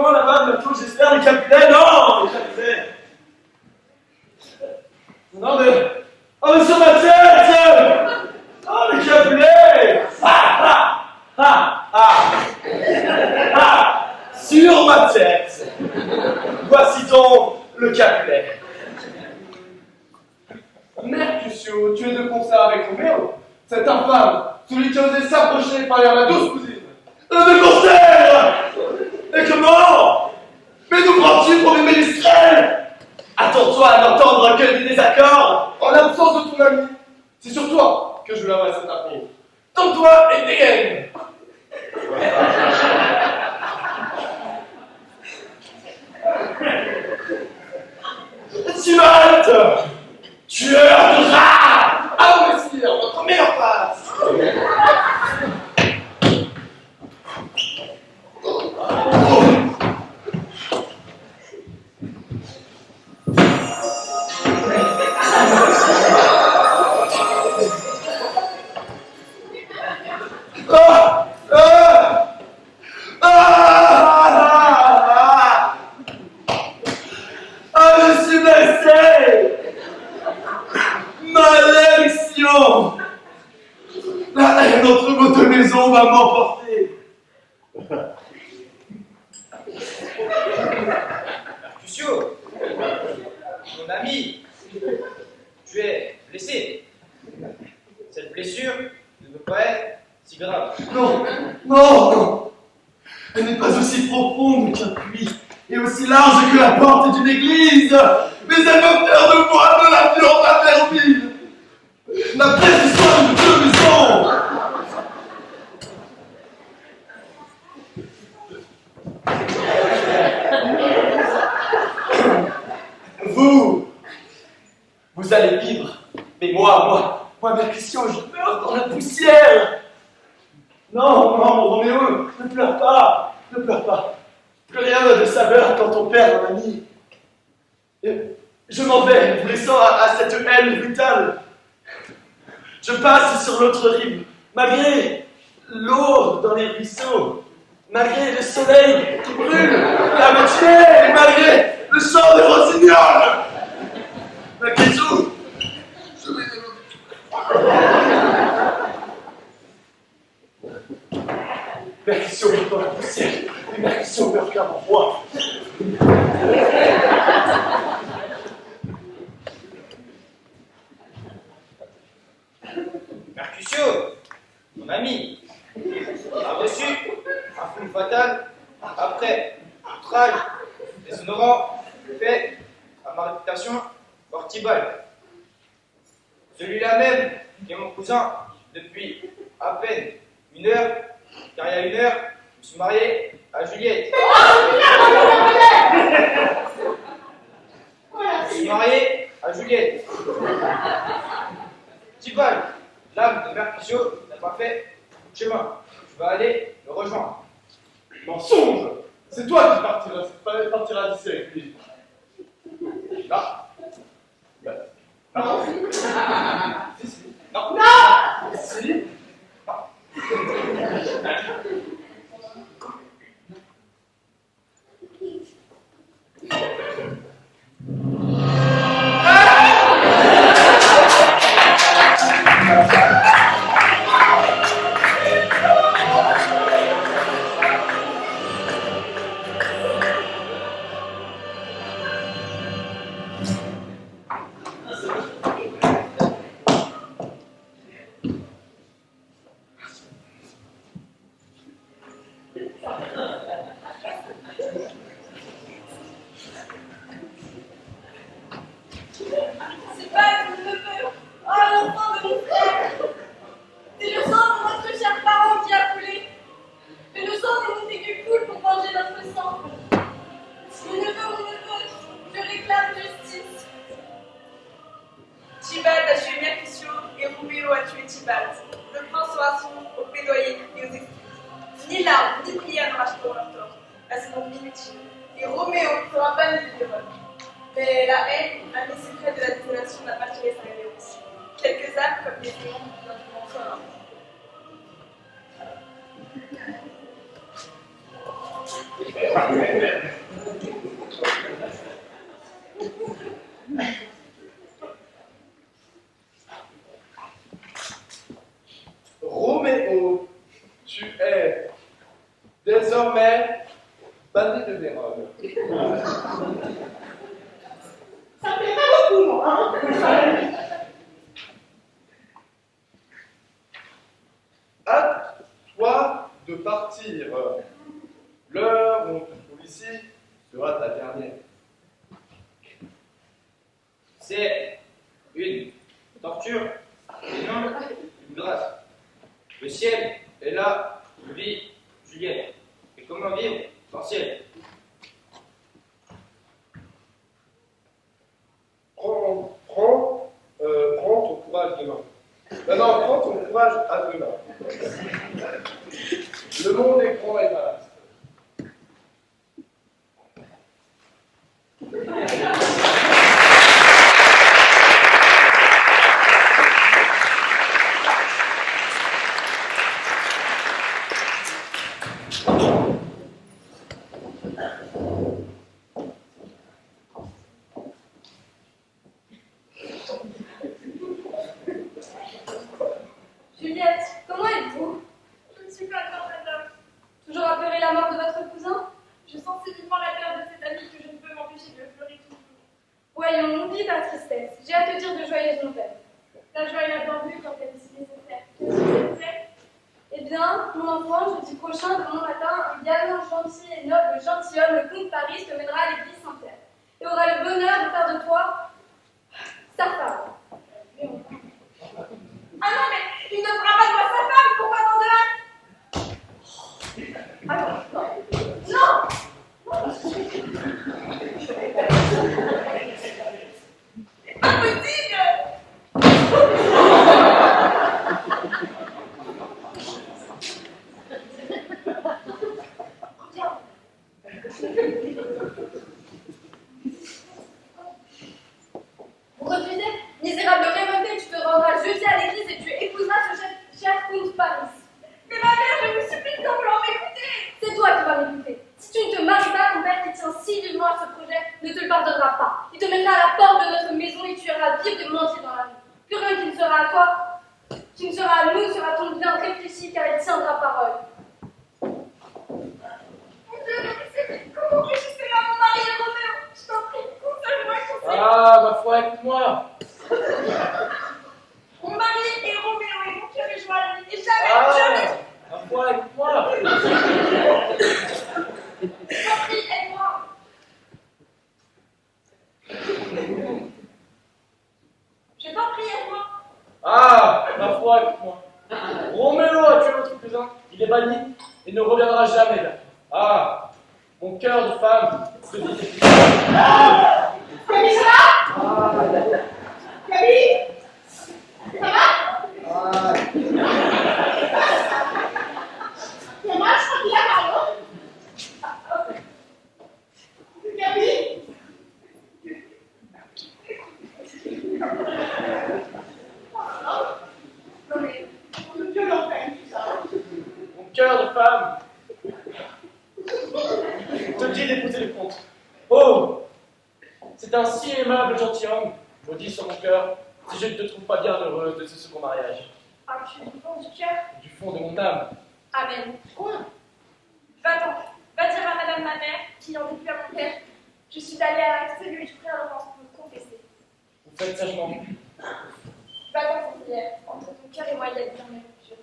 comment là-bas bientôt, j'espère, les Capulets? Non, les Capulets. Non mais... Oh mais sur ma tête! Oh les Capulets! Sur ma tête! Voici donc le Capulet.
Mercutio, tu es de concert avec Roméo? Cet infâme, celui qui a osé s'approcher par la douce cousine.
De concert! Et comment? Mais nous prends-tu pour des ménestrels? Attends-toi à n'entendre que des désaccords?
En l'absence de ton ami, c'est sur toi que je l'aimerais cet amour. Tends-toi et dégaine.
Timate! Tueur de rats!
Ah oui, messire, votre meilleure passe.
Je suis blessé! Malédiction! La haine entre vos deux maisons va m'emporter.
Mercutio, mon ami, tu es blessé. Cette blessure ne peut pas être si grave.
Non, non, non. Elle n'est pas aussi profonde qu'un puits et aussi large que la porte d'une église. Mais elle me perd de moi de la viande interdite. Ma pièce soit de deux maisons. Vous allez vivre. Mais moi, Mercutio, je meurs dans la poussière. Non, Roméo, ne pleure pas, ne pleure pas. Plus rien n'a de saveur quand on perd un ami. Je m'en vais, vous laissant à cette haine brutale. Je passe sur l'autre rive, malgré l'eau dans les ruisseaux, malgré le soleil qui brûle la matinée, et malgré le chant des rossignols. Mercutio, je vais Mercutio meurt dans la poussière, et Mercutio meurt comme un roi.
Mercutio, mon ami, a reçu un coup fatal après outrage déshonorant fait à ma réputation par Tybalt. Celui-là même qui est mon cousin depuis à peine 1 heure, car il y a 1 heure, je me suis marié à Juliette. Je suis marié à Juliette. Tybalt, l'âme de Mercutio n'a pas fait beaucoup de chemin. Je vais aller le rejoindre.
Mensonge! C'est toi qui partiras d'ici avec lui.
Là. Non. Si, si. Non.
Non!
Si.
C'est pas mon neveu, oh l'enfant de mon frère. C'est le sang de notre cher parent qui a coulé. Mais le sang de mon aigu coule pour venger notre sang. Mon neveu, je réclame justice.
Tybalt a tué Mercutio et Roméo a tué Tybalt. Le prince sera son au plaidoyer et aux excuses. Ni larmes, ni prières ne racheteront leur tort. Elles seront inutiles. Et Roméo sera banni du vol. Mais la haine, ami secret de la désolation, n'a pas tiré sa révérence. Quelques âmes, comme les démons, n'en font rien.
Roméo, tu es désormais banni de Vérone.
Ça me plaît pas beaucoup, moi, hein.
À toi de partir. L'heure où on te trouve ici sera ta dernière.
C'est une torture et non une grâce. Le ciel est là où vit Juliette. Et comment vivre sans ciel?
Prends ton courage demain. Non, prends ton courage à demain. Le monde est grand et vaste.
Juliette, comment êtes-vous?
Je ne suis pas bien, madame.
Toujours apeurée la mort de votre cousin?
Je sens si vivement la perte de cet ami que je ne peux m'empêcher de pleurer toujours.
Voyons, oublie ta tristesse. J'ai à te dire de joyeuses nouvelles.
La joie est la bienvenue quand elle est si nécessaire. Qu'est-ce que c'est?
Eh bien, mon enfant, jeudi prochain, demain matin, un galant, gentil et noble gentilhomme, le comte Paris, te mènera à l'église Saint-Pierre et aura le bonheur de faire de toi sa femme.
Ah non, mais il ne fera pas de moi sa femme, pourquoi tant de hâte?
Attends, non!
Impossible!
Vous refusez? Misérable révolté, tu te rendras jeudi à l'église et tu épouseras ce cher comte Paris.
Mais ma mère, je vous supplie de vouloir m'écouter!
C'est toi qui vas m'écouter. Si tu ne te maries pas, ton père qui tient si vivement à ce projet ne te le pardonnera pas. Il te mettra à la porte de notre maison et tu iras vivre et mendier dans la rue. Plus rien qui ne sera à toi, qui ne sera à nous, sera ton bien réfléchi car il tiendra parole.
Mon Dieu, mais comment réussissez-là mon mari et Roméo? Je t'en prie, console-moi, conseille.
Ah, ma foi, écoute-moi.
Mon mari et Roméo et mon cœur est joint à lui. Et jamais.
Ma foi, écoute-moi.
Je t'en prie, aide-moi. Je t'en prie, aide-moi.
Ah, ma foi, écoute-moi. Roméo a tué votre cousin. Il est banni et ne reviendra jamais vers toi. Ah, mon cœur de femme se dit.
Camille, ça va? Camille? Ça va? C'est moi, je crois qu'il a mal, non? Camille? Non mais, on me violente quand même, tout ça.
Mon cœur de femme te dit d'épouser le comte. Oh, c'est un si aimable gentilhomme, maudit sur mon cœur, si je ne te trouve pas bien heureuse de ce second mariage.
Ah, je suis du fond du cœur.
Du fond de mon âme.
Amen. Va-t'en. Va dire à madame ma mère, qui en est plus à mon père, je suis allée à celui du frère Laurence pour me confesser.
Vous faites sagement.
Va-t'en, Saint-Hilaire. Entre ton cœur et moi, il y a bien une rupture.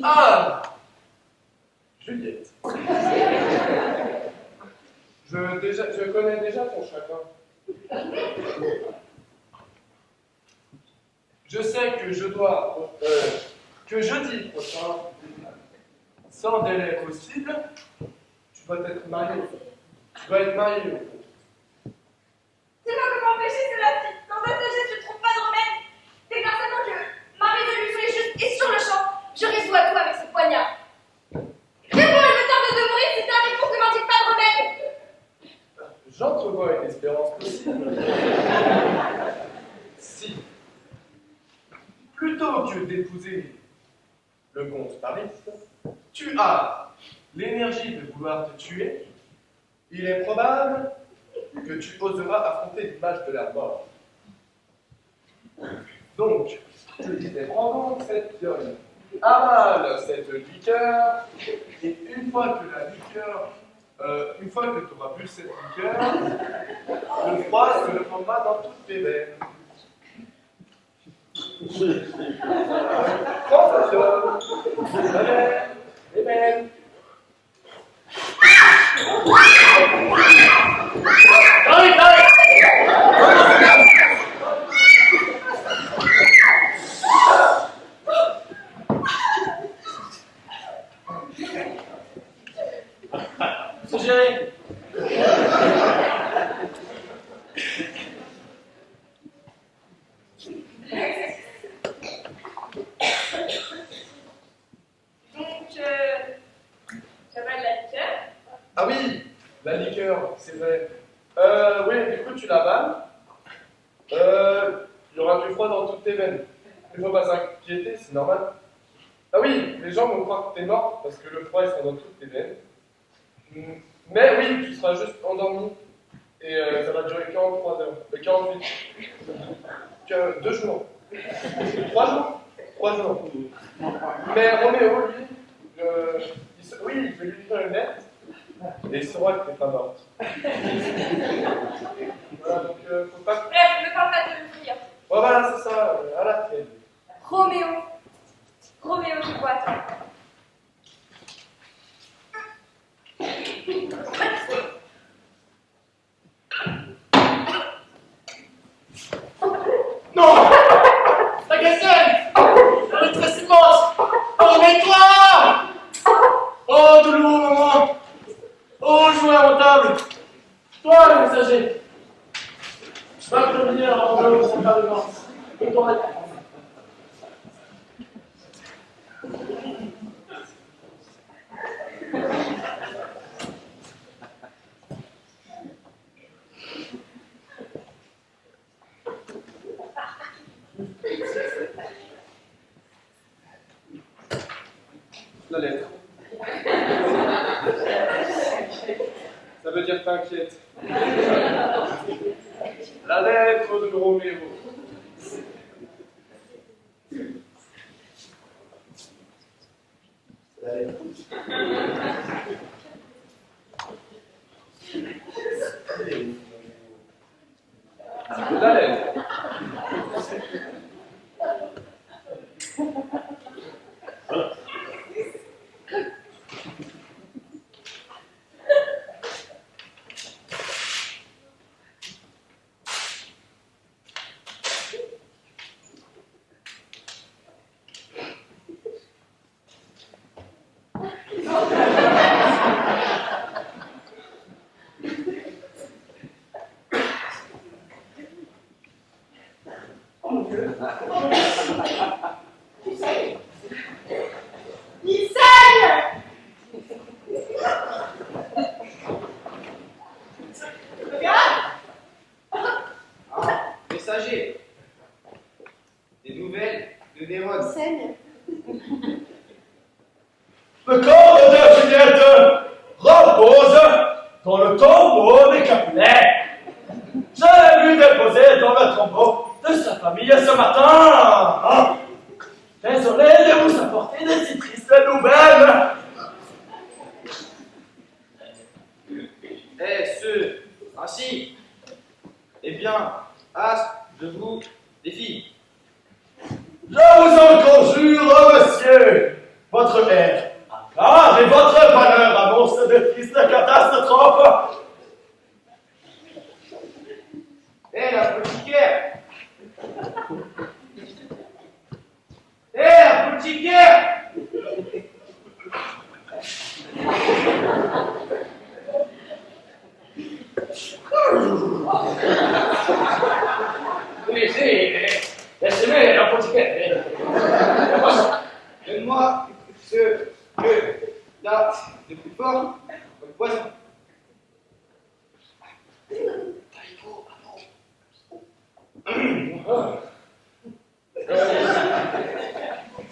Ah, Juliette. Je connais déjà ton chagrin. Je sais que je dois, que jeudi prochain, sans délai possible, tu dois être marié. Tu dois être marié.
C'est moi qui m'empêcher cela. Dans un sujet, je ne trouve pas de remède. Déclare seulement que ma résolution est juste et sur le champ. Je résous à toi avec ce poignard. Réponds, il me tarde de mourir, c'est un réponse ne m'indique pas de remède.
J'entrevois une espérance possible. Si, plutôt que d'épouser le comte Paris, tu as l'énergie de vouloir te tuer, il est probable que tu oseras affronter l'image de la mort. Donc, je disais, prends donc cette fiole, avale cette liqueur, et une fois que tu auras bu cette liqueur, le froid se répandra dans toutes tes veines. Prends ta fiole, les veines.
C'est géré.
Donc, j'avale la liqueur.
Ah oui, la liqueur, c'est vrai. Oui, du coup, tu l'avales. Il y aura du froid dans toutes tes veines. Il ne faut pas s'inquiéter, c'est normal. Ah oui, les gens vont croire que t'es mort parce que le froid il sera dans toutes tes veines. Mais oui, tu seras juste endormi. Et ça va durer 43 heures. 48. 2 jours. 3 jours. 3 jours. Mais Roméo, lui, oui, je vais lui faire une lettre. Et il saura que t'es pas morte. Voilà, donc faut pas.
Bref, ne parle pas de mourir.
Oh, voilà, c'est ça, à la tienne.
Roméo, je vois toi.
Non! La gazelle! La maîtresse immense! Oh, remets-toi! Oh, douloureux moment! Oh, joueur en table! Toi, le messager! Va prévenir en bleu au centre de vente. Et ton réponse.
La lettre. Ça veut dire t'inquiète. La lettre de Roméo. La lettre. La lettre.
Il saigne! Regarde!
Ah, messager. Des nouvelles de Néron.
Il saigne.
Le corps de Juliette repose dans le tombeau des Capulets. Je l'ai vu déposer dans le tombeau de sa famille ce matin. Ah, désolé de vous apporter de si tristes nouvelles.
Est-ce ainsi? Eh bien, as de vous des filles.
Je vous en conjure, monsieur, votre air et votre malheur annoncent de tristes catastrophes.
Eh, l'apothicaire!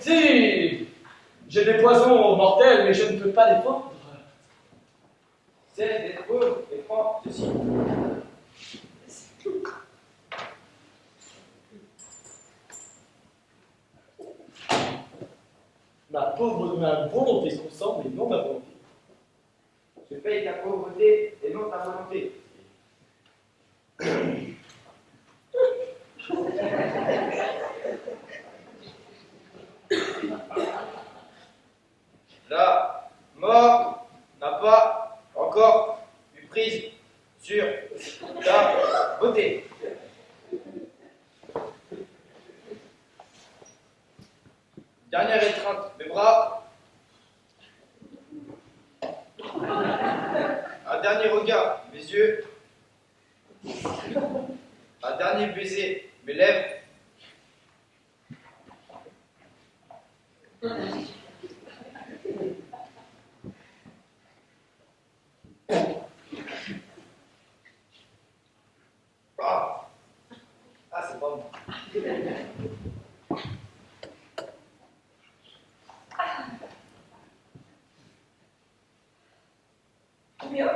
Si, j'ai des poisons mortels, mais je ne peux pas les vendre.
Cesse d'être pauvre et prends ceci.
Ma volonté consent, mais non ma volonté.
Je paye ta pauvreté et non ta volonté. La mort n'a pas encore eu prise sur ta beauté. Dernière étreinte, mes bras. Un dernier regard, mes yeux. Un dernier baiser, mes lèvres. Ah, c'est pas bon.
Roméo?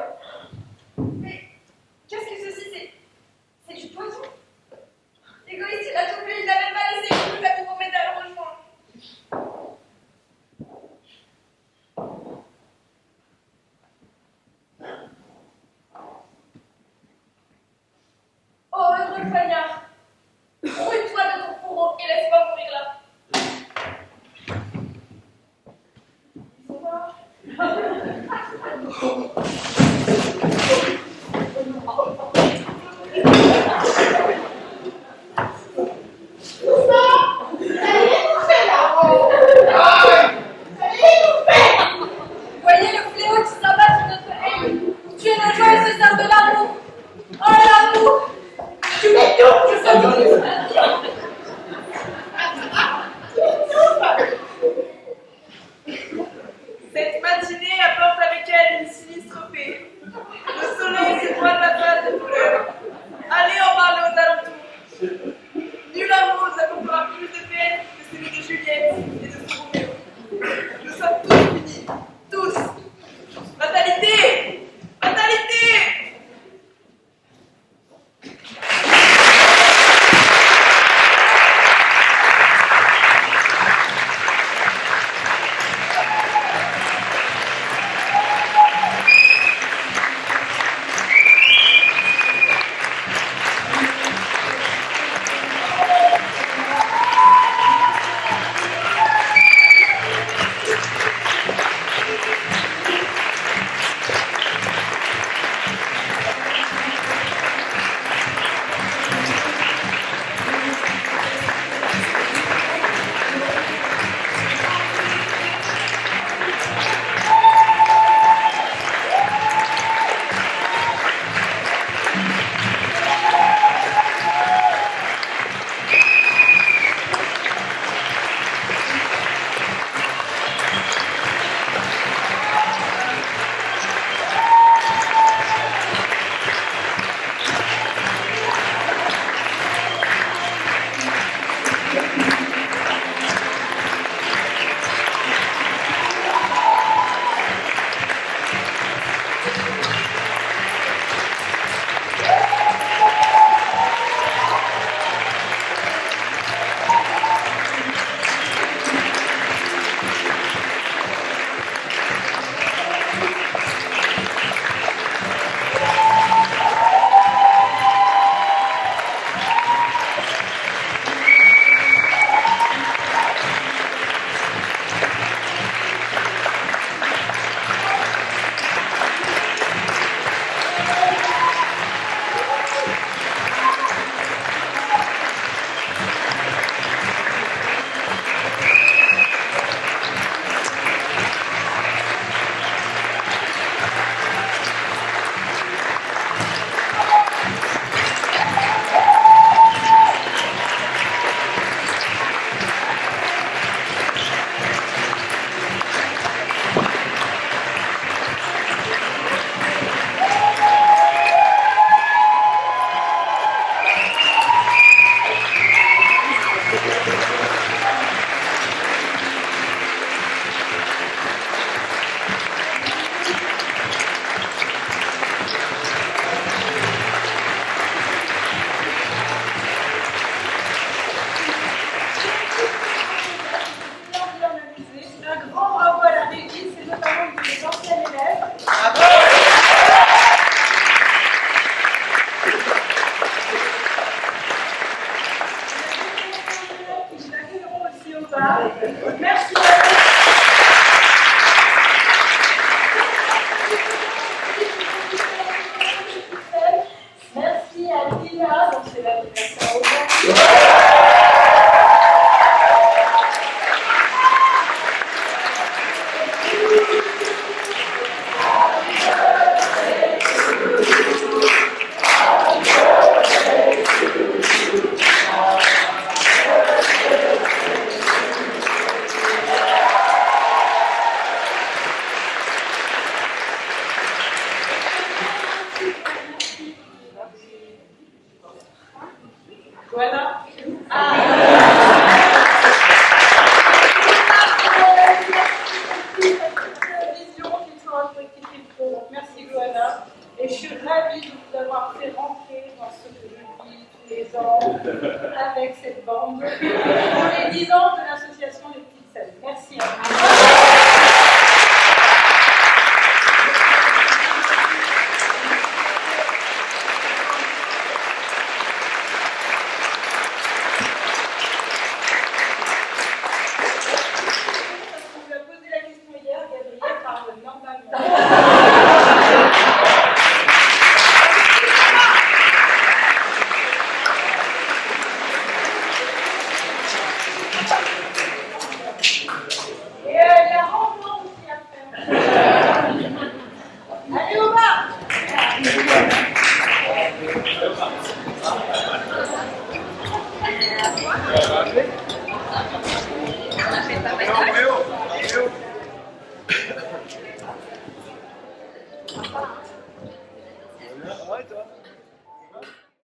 Mais qu'est-ce que ceci? C'est du poison? Égoïste, il a tout vu, il n'a même pas laissé une goutte à tout remettre à le rejoindre.
Thomas. Merci. Merci à Dina, donc c'est l'anniversaire aujourd'hui. Voilà. Merci Loana. Et je suis ravie de vous avoir fait rentrer dans ce que je vis tous les ans avec cette bande pour les 10 ans de l'association des petites scènes. Merci à vous.
Léo,